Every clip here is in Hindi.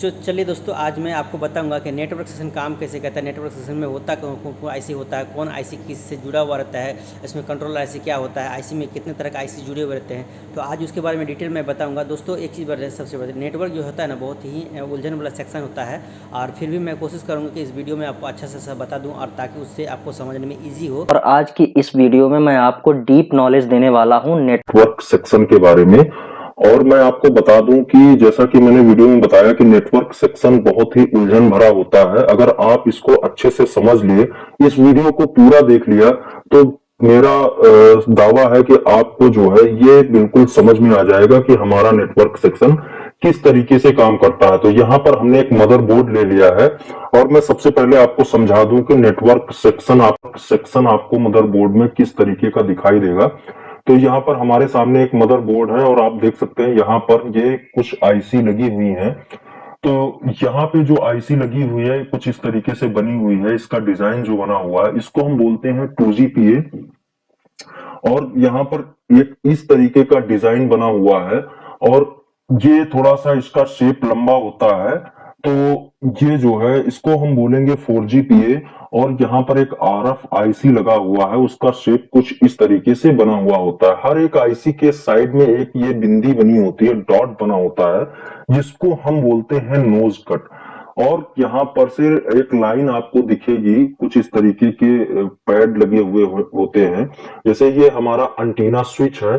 चलिए दोस्तों, आज मैं आपको बताऊंगा कि नेटवर्क सेक्शन काम कैसे करता है। नेटवर्क सेक्शन में होता कौन आईसी होता है, कौन आईसी किससे जुड़ा हुआ रहता है, इसमें कंट्रोल आईसी क्या होता है, आईसी में कितने तरह का आईसी जुड़े हुए रहते हैं। तो आज उसके बारे में डिटेल में बताऊंगा। दोस्तों एक चीज़ बता, सबसे बड़ा नेटवर्क जो होता है ना, बहुत ही उलझन वाला सेक्शन होता है। और फिर भी मैं कोशिश करूँगा कि इस वीडियो में आपको अच्छा से बता दूँ, और ताकि उससे आपको समझने में ईजी हो। और आज की इस वीडियो में मैं आपको डीप नॉलेज देने वाला हूँ नेटवर्क सेक्शन के बारे में। और मैं आपको बता दूं कि जैसा कि मैंने वीडियो में बताया कि नेटवर्क सेक्शन बहुत ही उलझन भरा होता है। अगर आप इसको अच्छे से समझ लिए, इस वीडियो को पूरा देख लिया, तो मेरा दावा है कि आपको जो है ये बिल्कुल समझ में आ जाएगा कि हमारा नेटवर्क सेक्शन किस तरीके से काम करता है। तो यहाँ पर हमने एक मदरबोर्ड ले लिया है, और मैं सबसे पहले आपको समझा दूं कि नेटवर्क सेक्शन आपको मदरबोर्ड में किस तरीके का दिखाई देगा। तो यहाँ पर हमारे सामने एक मदरबोर्ड है, और आप देख सकते हैं यहाँ पर ये कुछ आईसी लगी हुई हैं। तो यहाँ पे जो आईसी लगी हुई है कुछ इस तरीके से बनी हुई है। इसका डिजाइन जो बना हुआ है इसको हम बोलते हैं 2GPA। और यहाँ पर एक इस तरीके का डिजाइन बना हुआ है, और ये थोड़ा सा इसका शेप लंबा होता है। तो ये जो है इसको हम बोलेंगे 4GPA। और यहाँ पर एक RF आईसी लगा हुआ है, उसका शेप कुछ इस तरीके से बना हुआ होता है। हर एक आईसी के साइड में एक ये बिंदी बनी होती है, डॉट बना होता है, जिसको हम बोलते हैं नोज कट। और यहाँ पर से एक लाइन आपको दिखेगी, कुछ इस तरीके के पैड लगे हुए होते हैं। जैसे ये हमारा एंटीना स्विच है,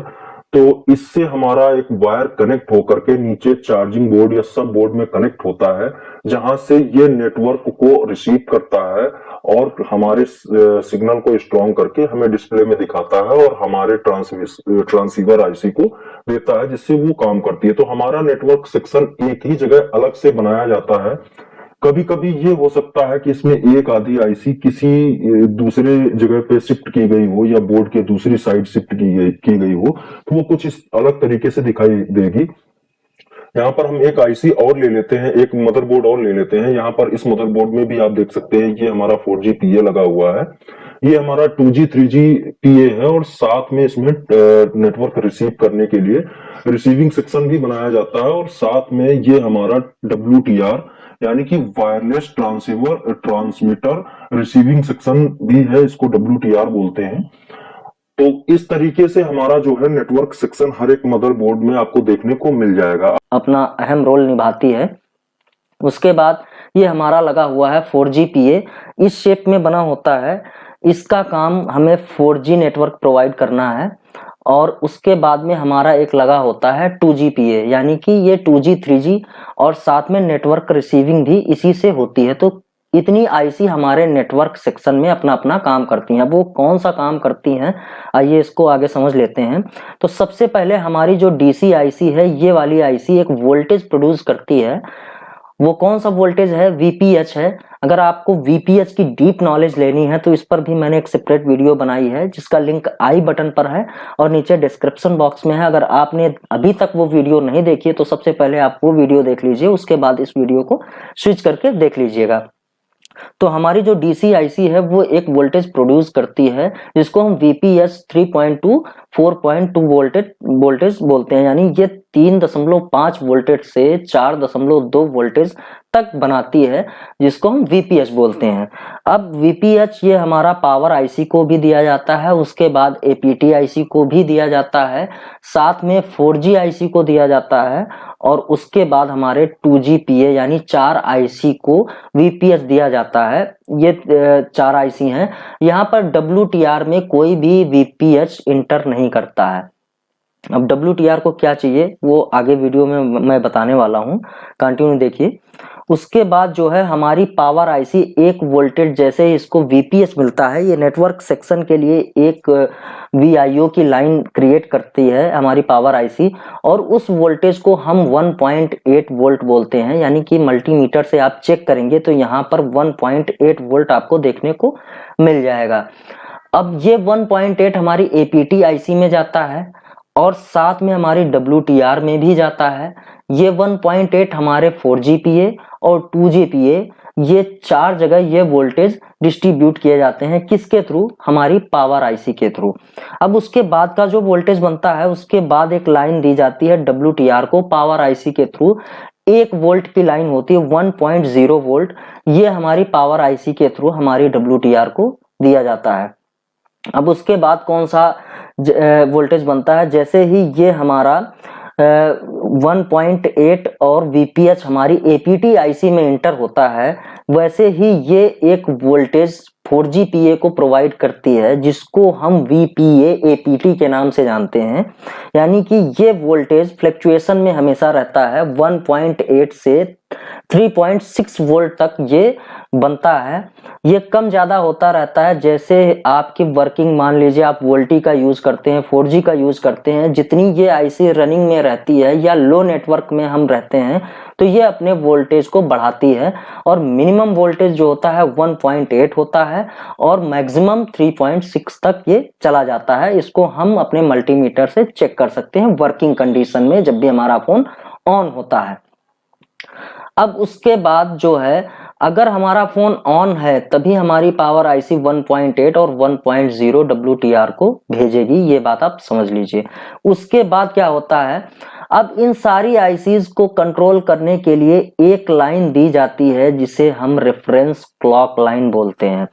तो इससे हमारा एक वायर कनेक्ट होकर के नीचे चार्जिंग बोर्ड या सब बोर्ड में कनेक्ट होता है, जहां से ये नेटवर्क को रिसीव करता है और हमारे सिग्नल को स्ट्रॉन्ग करके हमें डिस्प्ले में दिखाता है, और हमारे ट्रांसीवर आईसी को देता है, जिससे वो काम करती है। तो हमारा नेटवर्क सेक्शन एक ही जगह अलग से बनाया जाता है। कभी कभी ये हो सकता है कि इसमें एक आधी आईसी किसी दूसरे जगह पे शिफ्ट की गई हो, या बोर्ड के दूसरी साइड शिफ्ट की गई हो, तो वो कुछ इस अलग तरीके से दिखाई देगी। यहाँ पर हम एक आईसी और ले लेते हैं, एक मदरबोर्ड और ले लेते हैं। यहाँ पर इस मदरबोर्ड में भी आप देख सकते हैं ये हमारा 4GPA लगा हुआ है, ये हमारा 2G 3GPA है, और साथ में इसमें नेटवर्क रिसीव करने के लिए रिसीविंग सेक्शन भी बनाया जाता है। और साथ में ये हमारा WTR यानी कि वायरलेस ट्रांसमीटर रिसीविंग सेक्शन भी है, इसको WTR बोलते हैं। तो इस तरीके से हमारा जो है नेटवर्क सेक्शन हर एक मदरबोर्ड में आपको देखने को मिल जाएगा, अपना अहम रोल निभाती है। उसके बाद ये हमारा लगा हुआ है 4GPA, इस शेप में बना होता है। इसका काम हमें 4G नेटवर्क प्रोवाइड करना है। और उसके बाद में हमारा एक लगा होता है 2GPA, यानी कि ये 2G 3G और साथ में नेटवर्क रिसीविंग भी इसी से होती है। तो इतनी आईसी हमारे नेटवर्क सेक्शन में अपना अपना काम करती हैं। वो कौन सा काम करती हैं, आइए इसको आगे समझ लेते हैं। तो सबसे पहले हमारी जो डीसी आईसी है, ये वाली आईसी एक वोल्टेज प्रोड्यूस करती है। वो कौन सा वोल्टेज है? VPH है। अगर आपको VPH की डीप नॉलेज लेनी है तो इस पर भी मैंने एक सेपरेट वीडियो बनाई है, जिसका लिंक आई बटन पर है और नीचे डिस्क्रिप्शन बॉक्स में है। अगर आपने अभी तक वो वीडियो नहीं देखी है तो सबसे पहले आप वो वीडियो देख लीजिए, उसके बाद इस वीडियो को स्विच करके देख लीजिएगा। तो हमारी जो डीसी आईसी है वो एक वोल्टेज प्रोड्यूस करती है, जिसको हम VPH 3.2 4.2 वोल्टेज बोलते हैं। यानी ये 3.5 वोल्टेज से 4.2 वोल्टेज तक बनाती है, जिसको हम VPH बोलते हैं। अब VPH ये हमारा पावर आईसी को भी दिया जाता है, उसके बाद APT आईसी को भी दिया जाता है, साथ में 4G आईसी को दिया जाता है, और उसके बाद हमारे 2GPA यानी 4 आईसी को VPH दिया जाता है। ये 4 आईसी हैं। यहाँ पर WTR में कोई भी VPH इंटर नहीं करता है। अब WTR को क्या चाहिए वो आगे वीडियो में मैं बताने वाला हूँ, कंटिन्यू देखिए। उसके बाद जो है हमारी पावर आईसी 1 वोल्टेज जैसे ही इसको VPH मिलता है, ये नेटवर्क सेक्शन के लिए एक VIO की लाइन क्रिएट करती है हमारी पावर आईसी, और उस वोल्टेज को हम 1.8 वोल्ट बोलते हैं। यानी कि मल्टीमीटर से आप चेक करेंगे तो यहाँ पर 1.8 वोल्ट आपको देखने को मिल जाएगा। अब ये 1.8 हमारी APT आईसी में जाता है, और साथ में हमारी WTR में भी जाता है। ये 1.8 हमारे 4GPA और 2GPA, ये 4 जगह ये वोल्टेज डिस्ट्रीब्यूट किए जाते हैं। किसके थ्रू? हमारी पावर आईसी के थ्रू। अब उसके बाद का जो वोल्टेज बनता है, उसके बाद एक लाइन दी जाती है WTR को पावर आईसी के थ्रू 1 वोल्ट की लाइन होती है 1.0 वोल्ट, ये हमारी पावर आईसी के थ्रू हमारी WTR को दिया जाता है। अब उसके बाद कौन सा वोल्टेज बनता है, जैसे ही ये हमारा 1.8 और VPH हमारी APT आईसी में इंटर होता है, वैसे ही ये एक वोल्टेज 4GPA को प्रोवाइड करती है, जिसको हम VPA APT के नाम से जानते हैं। यानी कि ये वोल्टेज फ्लक्चुएशन में हमेशा रहता है, 1.8 से 3.6 वोल्ट तक ये बनता है। ये कम ज्यादा होता रहता है, जैसे आपकी वर्किंग, मान लीजिए आप वोल्टी का यूज करते हैं, 4G का यूज करते हैं, जितनी ये आईसी रनिंग में रहती है या लो नेटवर्क में हम रहते हैं तो ये अपने वोल्टेज को बढ़ाती है, और मिनिमम वोल्टेज जो होता है 1.8 होता है और मैक्सिमम 3.6 तक ये चला जाता है। इसको हम अपने मल्टीमीटर से चेक कर सकते हैं वर्किंग कंडीशन में, जब भी हमारा फोन ऑन होता है। अब उसके बाद जो है, अगर हमारा फोन ऑन है तभी हमारी पावर आईसी 1.8 और 1.0 WTR को भेजेगी, ये बात आप समझ लीजिए। उसके बाद क्या होता है, अब इन सारी आईसीज को कंट्रोल करने के लिए एक लाइन दी जाती है जिसे हम रेफरेंस क्लॉक लाइन बोलते हैं।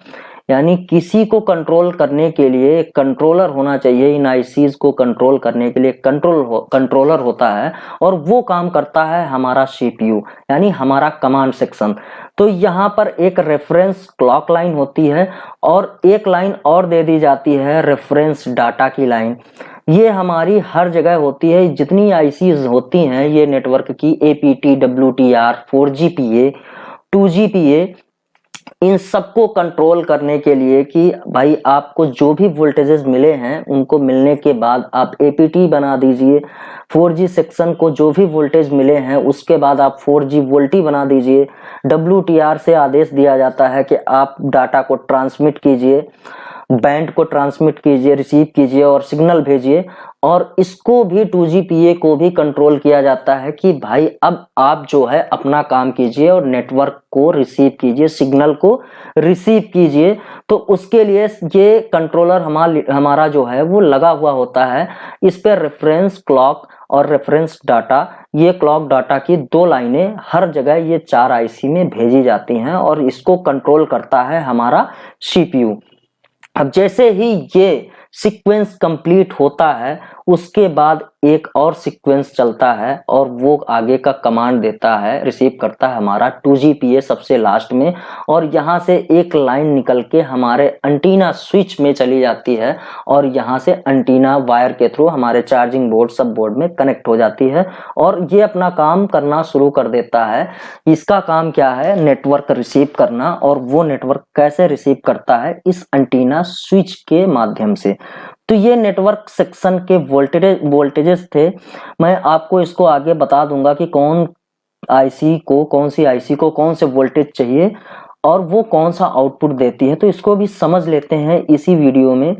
यानी किसी को कंट्रोल करने के लिए कंट्रोलर होना चाहिए, इन आईसीज को कंट्रोल करने के लिए कंट्रोलर होता है, और वो काम करता है हमारा CPU यानी हमारा कमांड सेक्शन। तो यहाँ पर एक रेफरेंस क्लॉक लाइन होती है और एक लाइन और दे दी जाती है रेफरेंस डाटा की लाइन। ये हमारी हर जगह होती है, जितनी आईसीज होती हैं ये नेटवर्क की, APT, WTR, 4GPA, 2GPA, इन सबको कंट्रोल करने के लिए कि भाई आपको जो भी वोल्टेजेस मिले हैं उनको मिलने के बाद आप APT बना दीजिए, 4G सेक्शन को जो भी वोल्टेज मिले हैं उसके बाद आप 4G वोल्टी बना दीजिए। WTR से आदेश दिया जाता है कि आप डाटा को ट्रांसमिट कीजिए, बैंड को ट्रांसमिट कीजिए, रिसीव कीजिए और सिग्नल भेजिए। और इसको भी 2GPA को भी कंट्रोल किया जाता है कि भाई अब आप जो है अपना काम कीजिए और नेटवर्क को रिसीव कीजिए, सिग्नल को रिसीव कीजिए। तो उसके लिए ये कंट्रोलर हमारा जो है वो लगा हुआ होता है। इस पर रेफरेंस क्लॉक और रेफरेंस डाटा, ये क्लॉक डाटा की 2 लाइनें हर जगह ये 4 आईसी में भेजी जाती हैं और इसको कंट्रोल करता है हमारा CPU। अब जैसे ही ये सीक्वेंस कंप्लीट होता है उसके बाद एक और सीक्वेंस चलता है और वो आगे का कमांड देता है, रिसीव करता है हमारा 2GPA सबसे लास्ट में, और यहाँ से एक लाइन निकल के हमारे एंटीना स्विच में चली जाती है और यहाँ से एंटीना वायर के थ्रू हमारे चार्जिंग बोर्ड सब बोर्ड में कनेक्ट हो जाती है और ये अपना काम करना शुरू कर देता है। इसका काम क्या है, नेटवर्क रिसीव करना, और वो नेटवर्क कैसे रिसीव करता है, इस एंटीना स्विच के माध्यम से। तो ये नेटवर्क सेक्शन के वोल्टेजेस थे। मैं आपको इसको आगे बता दूंगा कि कौन सी आईसी को कौन से वोल्टेज चाहिए और वो कौन सा आउटपुट देती है, तो इसको भी समझ लेते हैं इसी वीडियो में।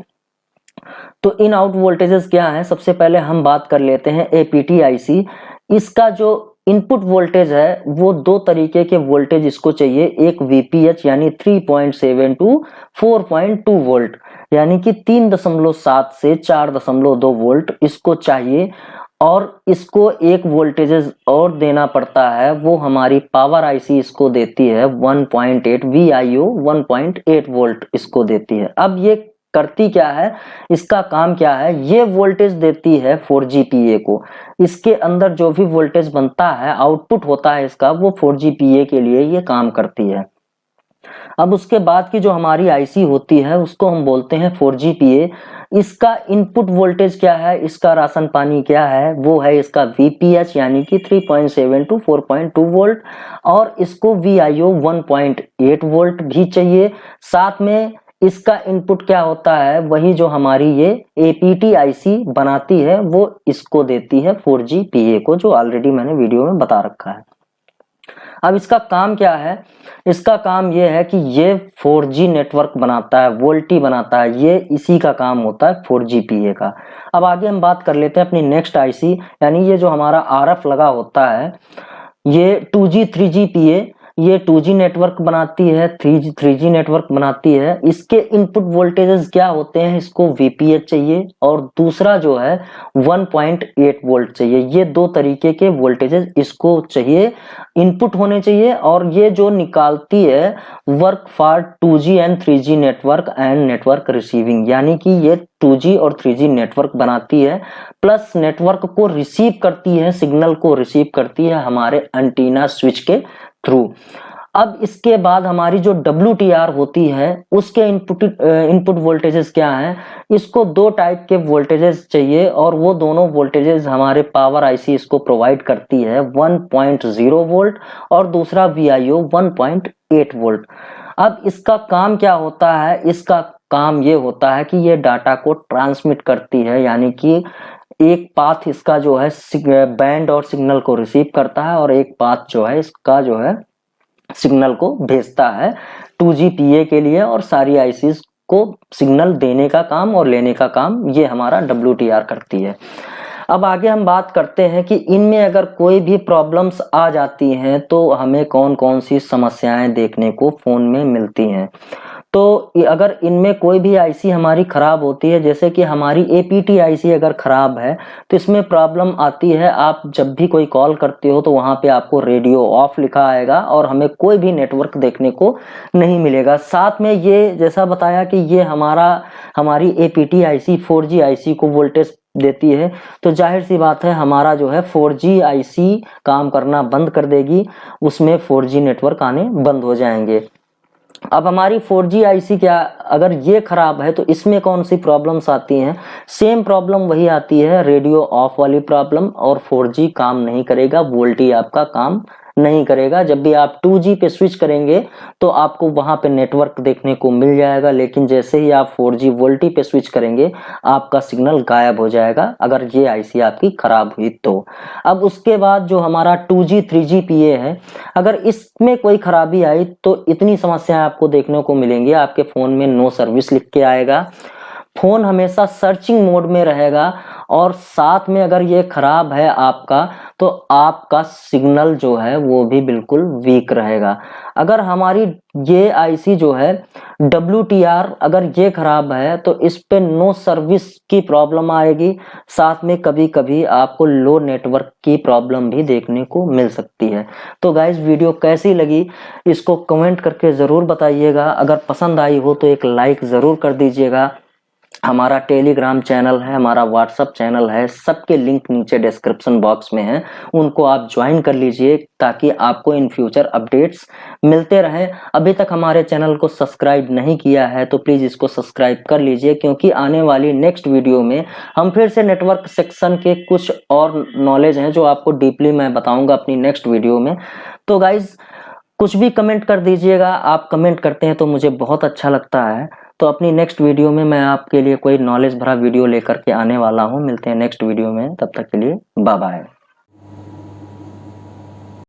तो इन आउट वोल्टेजेस क्या है, सबसे पहले हम बात कर लेते हैं APT आईसी। इसका जो इनपुट वोल्टेज है वो 2 तरीके के वोल्टेज इसको चाहिए, एक VPH यानी 3.7 टू 4.2 वोल्ट, यानी कि 3.7 से 4.2 वोल्ट इसको चाहिए। और इसको एक वोल्टेज और देना पड़ता है, वो हमारी पावर आईसी इसको देती है 1.8 VIO 1.8 वोल्ट इसको देती है। अब ये करती क्या है, इसका काम क्या है, ये वोल्टेज देती है 4GPA को। इसके अंदर जो भी वोल्टेज बनता है, आउटपुट होता है इसका, वो 4GPA के लिए ये काम करती है। अब उसके बाद की जो हमारी आईसी होती है उसको हम बोलते हैं 4GPA। इसका इनपुट वोल्टेज क्या है, इसका राशन पानी क्या है, वो है इसका VPH यानी कि 3.7 टू 4.2 वोल्ट, और इसको VIO 1.8 वोल्ट भी चाहिए। साथ में इसका इनपुट क्या होता है, वही जो हमारी ये APT आईसी बनाती है वो इसको देती है 4GPA को, जो ऑलरेडी मैंने वीडियो में बता रखा है। अब इसका काम क्या है, इसका काम ये है कि ये 4G नेटवर्क बनाता है, वोल्टी बनाता है, ये इसी का काम होता है 4GPA का। अब आगे हम बात कर लेते हैं अपनी नेक्स्ट आईसी, यानी ये जो हमारा RF लगा होता है, ये 2G 3GPA ये 2G नेटवर्क बनाती है, 3G नेटवर्क बनाती है। इसके इनपुट वोल्टेजेस क्या होते हैं, इसको VPH चाहिए और दूसरा जो है 1.8 वोल्ट चाहिए। ये दो तरीके के वोल्टेजेस इसको चाहिए, इनपुट होने चाहिए। और ये जो निकालती है work for 2G and 3G network and network receiving, यानी कि ये 2G और 3G नेटवर्क बनाती है, प्लस नेटवर्क को रिसीव करती है, सिग्नल को रिसीव करती है हमारे एंटीना स्विच के थ्रू। अब इसके बाद हमारी जो WTR होती है उसके इनपुट वोल्टेजेस क्या हैं, इसको दो टाइप के वोल्टेजेस चाहिए और वो दोनों वोल्टेजेस हमारे पावर आईसी इसको प्रोवाइड करती है, 1.0 वोल्ट और दूसरा VIO 1.8 वोल्ट। अब इसका काम क्या होता है, इसका काम ये होता है कि ये डाटा को ट्रांसमिट करती है, यानी कि एक पाथ इसका जो है बैंड और सिग्नल को रिसीव करता है और एक पाथ जो है इसका जो है सिग्नल को भेजता है 2G PA के लिए, और सारी आईसीज को सिग्नल देने का काम और लेने का काम ये हमारा WTR करती है। अब आगे हम बात करते हैं कि इनमें अगर कोई भी प्रॉब्लम्स आ जाती हैं तो हमें कौन कौन सी समस्याएं देखने को फोन में मिलती हैं। तो अगर इनमें कोई भी आईसी हमारी खराब होती है, जैसे कि हमारी APT आईसी अगर खराब है तो इसमें प्रॉब्लम आती है, आप जब भी कोई कॉल करते हो तो वहां पे आपको रेडियो ऑफ लिखा आएगा और हमें कोई भी नेटवर्क देखने को नहीं मिलेगा। साथ में ये जैसा बताया कि ये हमारी APT आईसी 4G आईसी को वोल्टेज देती है, तो जाहिर सी बात है हमारा जो है 4G आईसी काम करना बंद कर देगी, उसमें 4G नेटवर्क आने बंद हो जाएंगे। अब हमारी 4G आईसी क्या, अगर ये खराब है तो इसमें कौन सी प्रॉब्लम्स आती हैं, सेम प्रॉब्लम वही आती है, रेडियो ऑफ वाली प्रॉब्लम, और 4G काम नहीं करेगा, वोल्टी आपका काम नहीं करेगा। जब भी आप 2G पे स्विच करेंगे तो आपको वहां पे नेटवर्क देखने को मिल जाएगा, लेकिन जैसे ही आप 4G वोल्टी पे स्विच करेंगे आपका सिग्नल गायब हो जाएगा, अगर ये आईसी आपकी खराब हुई तो। अब उसके बाद जो हमारा 2G 3G PA है, अगर इसमें कोई खराबी आई तो इतनी समस्याएं आपको देखने को मिलेंगी। आपके फोन में नो सर्विस लिख के आएगा, फोन हमेशा सर्चिंग मोड में रहेगा, और साथ में अगर ये खराब है आपका तो आपका सिग्नल जो है वो भी बिल्कुल वीक रहेगा। अगर हमारी ये आईसी जो है WTR अगर ये खराब है तो इस पे नो सर्विस की प्रॉब्लम आएगी, साथ में कभी कभी आपको लो नेटवर्क की प्रॉब्लम भी देखने को मिल सकती है। तो गाइस वीडियो कैसी लगी इसको कमेंट करके जरूर बताइएगा, अगर पसंद आई हो तो एक लाइक जरूर कर दीजिएगा। हमारा टेलीग्राम चैनल है, हमारा व्हाट्सएप चैनल है, सबके लिंक नीचे डिस्क्रिप्शन बॉक्स में है, उनको आप ज्वाइन कर लीजिए ताकि आपको इन फ्यूचर अपडेट्स मिलते रहें। अभी तक हमारे चैनल को सब्सक्राइब नहीं किया है तो प्लीज इसको सब्सक्राइब कर लीजिए, क्योंकि आने वाली नेक्स्ट वीडियो में हम फिर से नेटवर्क सेक्शन के कुछ और नॉलेज हैं जो आपको डीपली मैं बताऊंगा अपनी नेक्स्ट वीडियो में। तो गाइज कुछ भी कमेंट कर दीजिएगा, आप कमेंट करते हैं तो मुझे बहुत अच्छा लगता है। तो अपनी नेक्स्ट वीडियो में मैं आपके लिए कोई नॉलेज भरा वीडियो लेकर के आने वाला हूँ। मिलते हैं नेक्स्ट वीडियो में, तब तक के लिए बाय बाय।